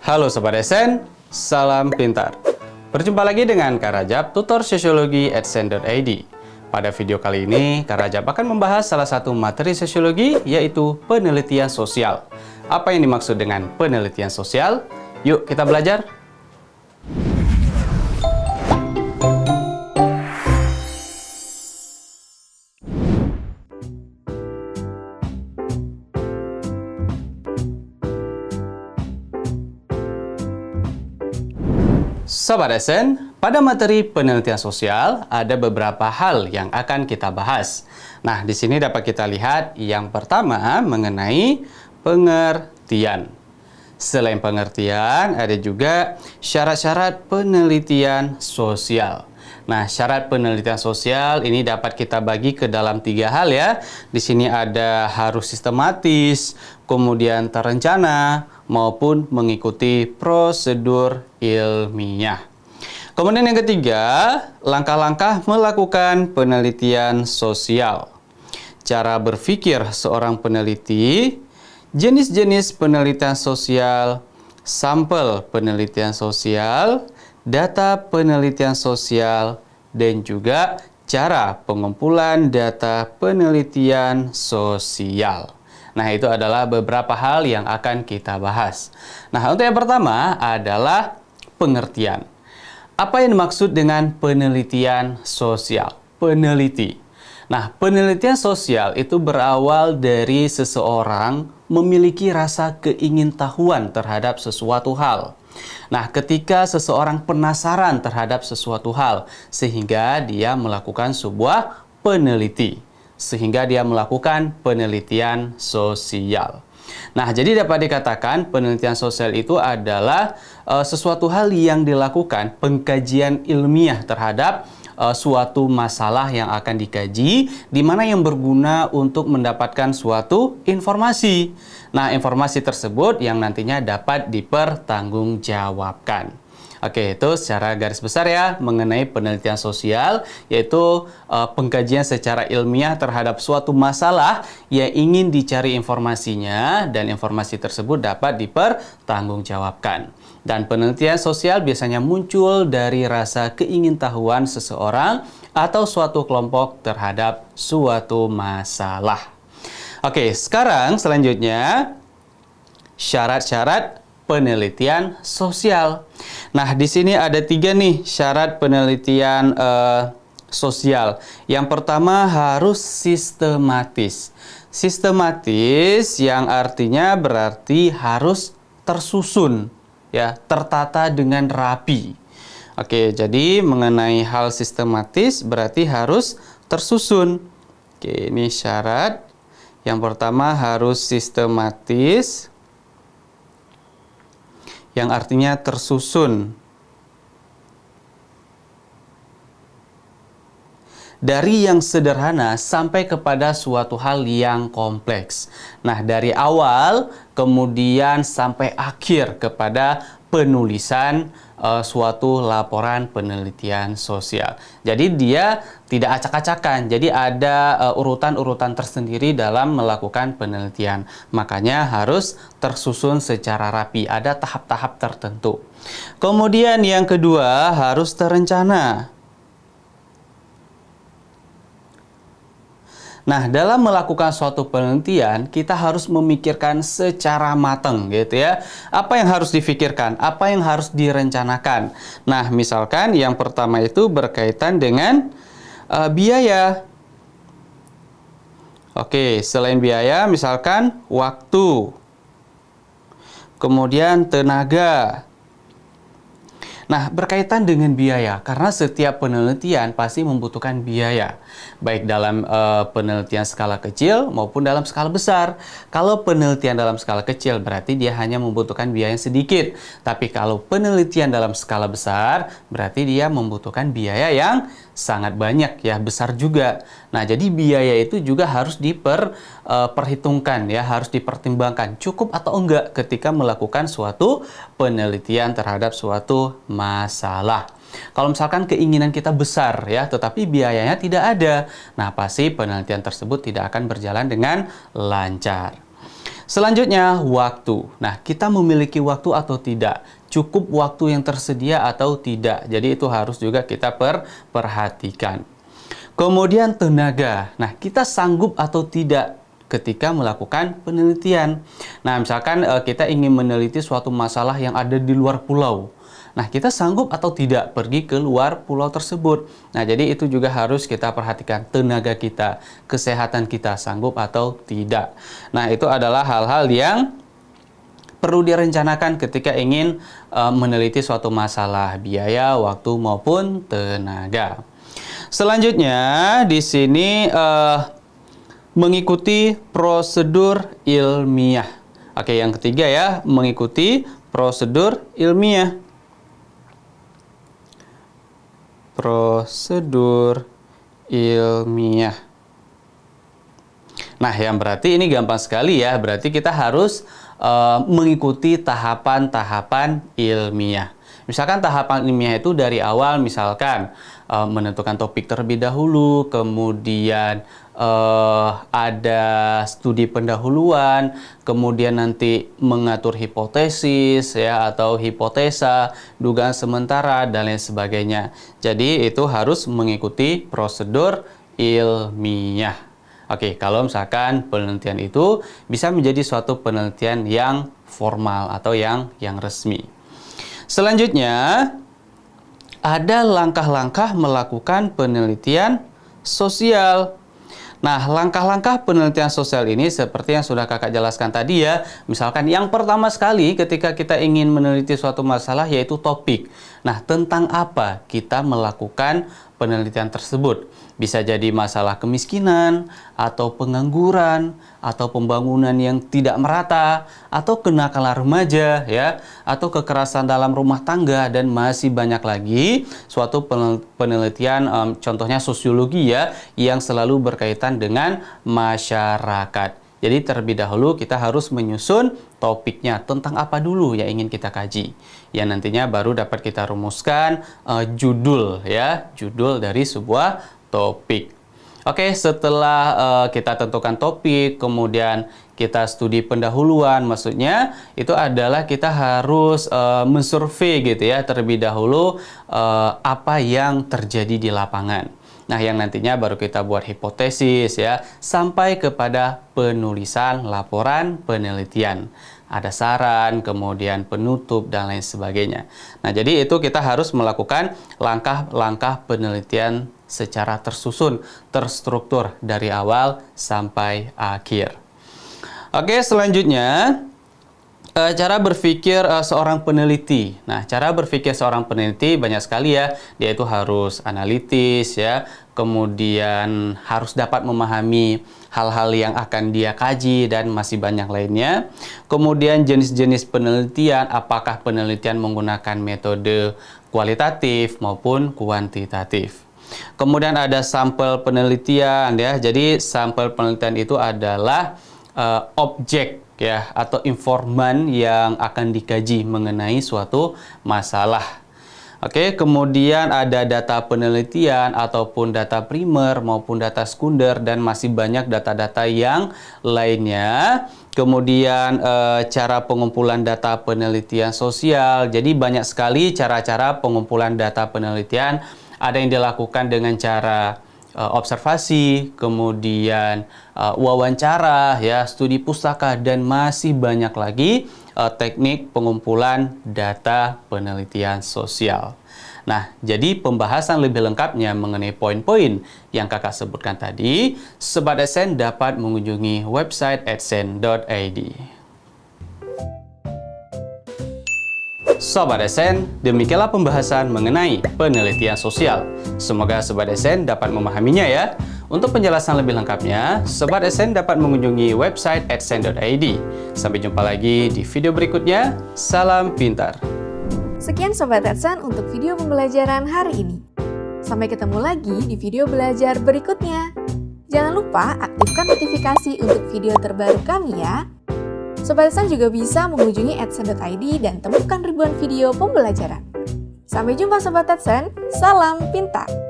Halo Sobat SN, salam pintar. Berjumpa lagi dengan Kak Rajab, tutor sosiologi @sen.id. Pada video kali ini, Kak Rajab akan membahas salah satu materi sosiologi, yaitu penelitian sosial. Apa yang dimaksud dengan penelitian sosial? Yuk kita belajar. Sobat SN, pada materi penelitian sosial ada beberapa hal yang akan kita bahas. Nah, di sini dapat kita lihat yang pertama mengenai pengertian. Selain pengertian, ada juga syarat-syarat penelitian sosial. Nah, syarat penelitian sosial ini dapat kita bagi ke dalam 3 hal ya. Di sini ada harus sistematis, kemudian terencana, maupun mengikuti prosedur ilmiah. Kemudian yang ketiga, langkah-langkah melakukan penelitian sosial. Cara berpikir seorang peneliti, jenis-jenis penelitian sosial, sampel penelitian sosial, data penelitian sosial, dan juga cara pengumpulan data penelitian sosial. Nah, itu adalah beberapa hal yang akan kita bahas. Nah, untuk yang pertama adalah pengertian. Apa yang dimaksud dengan penelitian sosial? Peneliti. Nah, penelitian sosial itu berawal dari seseorang memiliki rasa keingintahuan terhadap sesuatu hal. Nah, ketika seseorang penasaran terhadap sesuatu hal, sehingga dia melakukan sebuah sehingga dia melakukan penelitian sosial. Nah, jadi dapat dikatakan penelitian sosial itu adalah sesuatu hal yang dilakukan pengkajian ilmiah terhadap suatu masalah yang akan dikaji, di mana yang berguna untuk mendapatkan suatu informasi. Nah, informasi tersebut yang nantinya dapat dipertanggungjawabkan. Oke, itu secara garis besar ya mengenai penelitian sosial, yaitu pengkajian secara ilmiah terhadap suatu masalah yang ingin dicari informasinya dan informasi tersebut dapat dipertanggungjawabkan. Dan penelitian sosial biasanya muncul dari rasa keingintahuan seseorang atau suatu kelompok terhadap suatu masalah. Oke, sekarang selanjutnya syarat-syarat penelitian sosial. Nah, di sini ada 3 nih syarat penelitian sosial. Yang pertama harus sistematis. Sistematis yang artinya berarti harus tersusun, ya, tertata dengan rapi. Oke, jadi mengenai hal sistematis berarti harus tersusun. Oke, ini syarat. Yang pertama harus sistematis, yang artinya tersusun. Dari yang sederhana sampai kepada suatu hal yang kompleks. Nah, dari awal kemudian sampai akhir kepada penulisan suatu laporan penelitian sosial. Jadi dia tidak acak-acakan. Jadi ada urutan-urutan tersendiri dalam melakukan penelitian. Makanya harus tersusun secara rapi. Ada tahap-tahap tertentu. Kemudian yang kedua harus terencana. Nah, dalam melakukan suatu penelitian, kita harus memikirkan secara matang, gitu ya. Apa yang harus difikirkan? Apa yang harus direncanakan? Nah, misalkan yang pertama itu berkaitan dengan biaya. Oke, selain biaya, misalkan waktu, kemudian tenaga. Nah, berkaitan dengan biaya, karena setiap penelitian pasti membutuhkan biaya, baik dalam penelitian skala kecil maupun dalam skala besar. Kalau penelitian dalam skala kecil berarti dia hanya membutuhkan biaya yang sedikit, tapi kalau penelitian dalam skala besar berarti dia membutuhkan biaya yang sangat banyak, ya, besar juga. Nah, jadi biaya itu juga harus diperhitungkan, ya, harus dipertimbangkan cukup atau enggak ketika melakukan suatu penelitian terhadap suatu masalah. Kalau misalkan keinginan kita besar, ya, tetapi biayanya tidak ada, nah pasti penelitian tersebut tidak akan berjalan dengan lancar. Selanjutnya, waktu. Nah, kita memiliki waktu atau tidak? Cukup waktu yang tersedia atau tidak? Jadi itu harus juga kita perhatikan. Kemudian tenaga. Nah, kita sanggup atau tidak ketika melakukan penelitian. Nah, misalkan kita ingin meneliti suatu masalah yang ada di luar pulau. Nah, kita sanggup atau tidak pergi ke luar pulau tersebut. Nah, jadi itu juga harus kita perhatikan, tenaga kita, kesehatan kita, sanggup atau tidak. Nah, itu adalah hal-hal yang perlu direncanakan ketika ingin meneliti suatu masalah, biaya, waktu, maupun tenaga. Selanjutnya, di sini mengikuti prosedur ilmiah. Oke, yang ketiga ya, mengikuti prosedur ilmiah. Prosedur ilmiah. Nah, yang berarti ini gampang sekali ya. Berarti kita harus mengikuti tahapan-tahapan ilmiah. Misalkan tahapan ilmiah itu dari awal, misalkan menentukan topik terlebih dahulu, kemudian ada studi pendahuluan, kemudian nanti mengatur hipotesis ya atau hipotesa, dugaan sementara dan lain sebagainya. Jadi itu harus mengikuti prosedur ilmiah. Oke, kalau misalkan penelitian itu bisa menjadi suatu penelitian yang formal atau yang resmi. Selanjutnya, ada langkah-langkah melakukan penelitian sosial. Nah, langkah-langkah penelitian sosial ini seperti yang sudah kakak jelaskan tadi ya. Misalkan yang pertama sekali ketika kita ingin meneliti suatu masalah yaitu topik. Nah, tentang apa kita melakukan penelitian tersebut? Bisa jadi masalah kemiskinan, atau pengangguran, atau pembangunan yang tidak merata, atau kenakalan remaja, ya, atau kekerasan dalam rumah tangga, dan masih banyak lagi suatu penelitian, contohnya sosiologi ya, yang selalu berkaitan dengan masyarakat. Jadi terlebih dahulu kita harus menyusun topiknya, tentang apa dulu yang ingin kita kaji. Yang nantinya baru dapat kita rumuskan judul ya, judul dari sebuah topik. Oke, setelah kita tentukan topik, kemudian kita studi pendahuluan, maksudnya itu adalah kita harus mensurvei gitu ya, terlebih dahulu apa yang terjadi di lapangan. Nah, yang nantinya baru kita buat hipotesis ya, sampai kepada penulisan laporan penelitian. Ada saran, kemudian penutup, dan lain sebagainya. Nah, jadi itu kita harus melakukan langkah-langkah penelitian secara tersusun, terstruktur dari awal sampai akhir. Oke, selanjutnya cara berpikir seorang peneliti. Nah, cara berpikir seorang peneliti banyak sekali ya. Dia itu harus analitis ya, kemudian harus dapat memahami hal-hal yang akan dia kaji dan masih banyak lainnya. Kemudian jenis-jenis penelitian, apakah penelitian menggunakan metode kualitatif maupun kuantitatif. Kemudian ada sampel penelitian ya. Jadi sampel penelitian itu adalah objek ya atau informan yang akan dikaji mengenai suatu masalah. Oke, kemudian ada data penelitian ataupun data primer maupun data sekunder dan masih banyak data-data yang lainnya. Kemudian cara pengumpulan data penelitian sosial. Jadi banyak sekali cara-cara pengumpulan data penelitian. Ada yang dilakukan dengan cara observasi, kemudian wawancara, ya, studi pustaka, dan masih banyak lagi teknik pengumpulan data penelitian sosial. Nah, jadi pembahasan lebih lengkapnya mengenai poin-poin yang kakak sebutkan tadi, Sobat Adsense dapat mengunjungi website adsense.id. Sobat Adsense, demikianlah pembahasan mengenai penelitian sosial. Semoga Sobat Adsense dapat memahaminya ya. Untuk penjelasan lebih lengkapnya, Sobat Adsense dapat mengunjungi website adsense.id. Sampai jumpa lagi di video berikutnya. Salam pintar. Sekian Sobat Adsense untuk video pembelajaran hari ini. Sampai ketemu lagi di video belajar berikutnya. Jangan lupa aktifkan notifikasi untuk video terbaru kami ya. Sobat Adsense juga bisa mengunjungi adsense.id dan temukan ribuan video pembelajaran. Sampai jumpa Sobat Adsense, salam pintar!